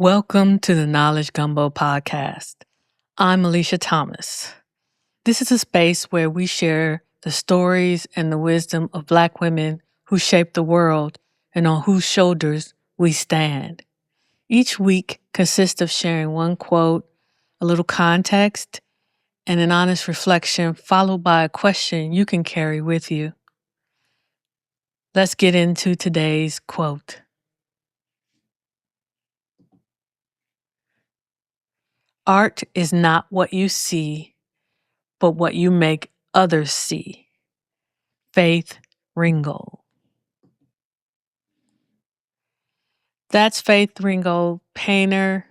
Welcome to the Knowledge Gumbo Podcast. I'm Alicia Thomas. This is a space where we share the stories and the wisdom of Black women who shape the world and on whose shoulders we stand. Each week consists of sharing one quote, a little context, and an honest reflection followed by a question you can carry with you. Let's get into today's quote. Art is not what you see, but what you make others see. Faith Ringgold. That's Faith Ringgold, painter,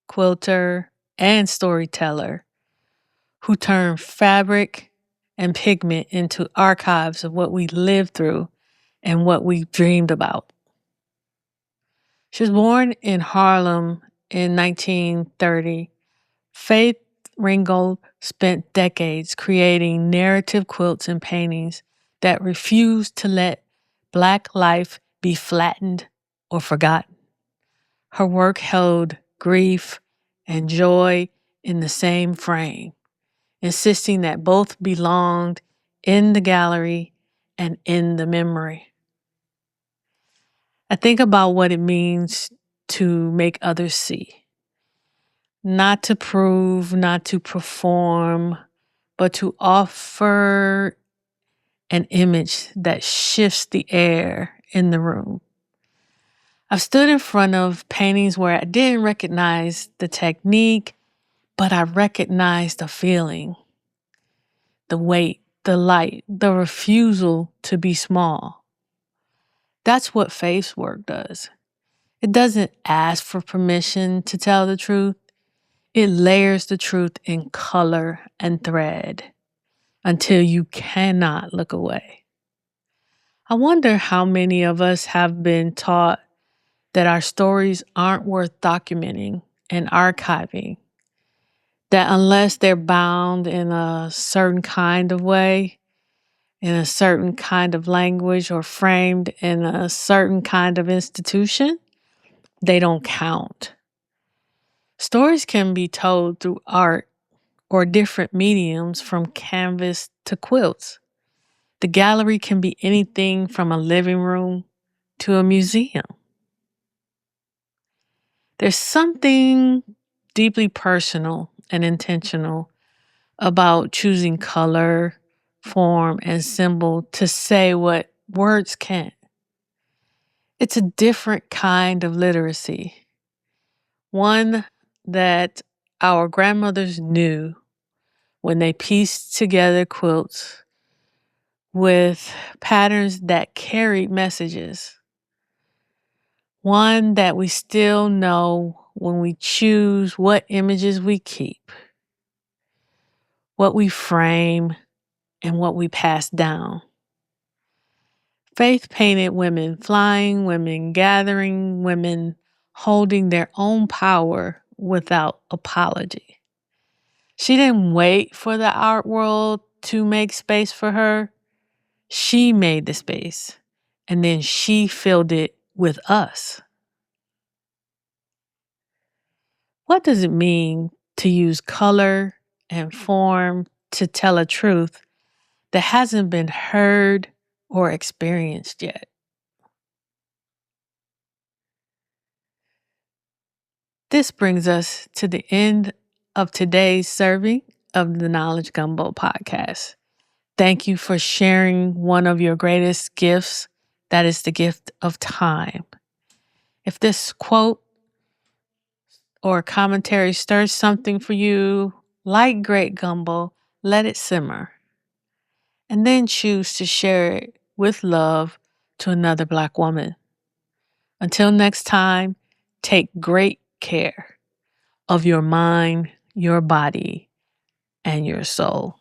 quilter, and storyteller, who turned fabric and pigment into archives of what we lived through and what we dreamed about. She was born in Harlem in 1930. Faith Ringgold spent decades creating narrative quilts and paintings that refused to let Black life be flattened or forgotten. Her work held grief and joy in the same frame, insisting that both belonged in the gallery and in the memory. I think about what it means to make others see. Not to prove, not to perform, but to offer an image that shifts the air in the room. I've stood in front of paintings where I didn't recognize the technique, but I recognized the feeling, the weight, the light, the refusal to be small. That's what Faith's work does. It doesn't ask for permission to tell the truth. It layers the truth in color and thread until you cannot look away. I wonder how many of us have been taught that our stories aren't worth documenting and archiving, that unless they're bound in a certain kind of way, in a certain kind of language, or framed in a certain kind of institution, they don't count. Stories can be told through art or different mediums from canvas to quilts. The gallery can be anything from a living room to a museum. There's something deeply personal and intentional about choosing color, form, and symbol to say what words can't. It's a different kind of literacy, one that our grandmothers knew when they pieced together quilts with patterns that carried messages. One that we still know when we choose what images we keep, what we frame, and what we pass down. Faith painted women, flying women, gathering women, holding their own power without apology. She didn't wait for the art world to make space for her. She made the space, and then she filled it with us. What does it mean to use color and form to tell a truth that hasn't been heard or experienced yet? This brings us to the end of today's serving of the Knowledge Gumbo Podcast. Thank you for sharing one of your greatest gifts, that is the gift of time. If this quote or commentary stirs something for you, like great gumbo, let it simmer. And then choose to share it with love to another Black woman. Until next time, take great care of your mind, your body, and your soul.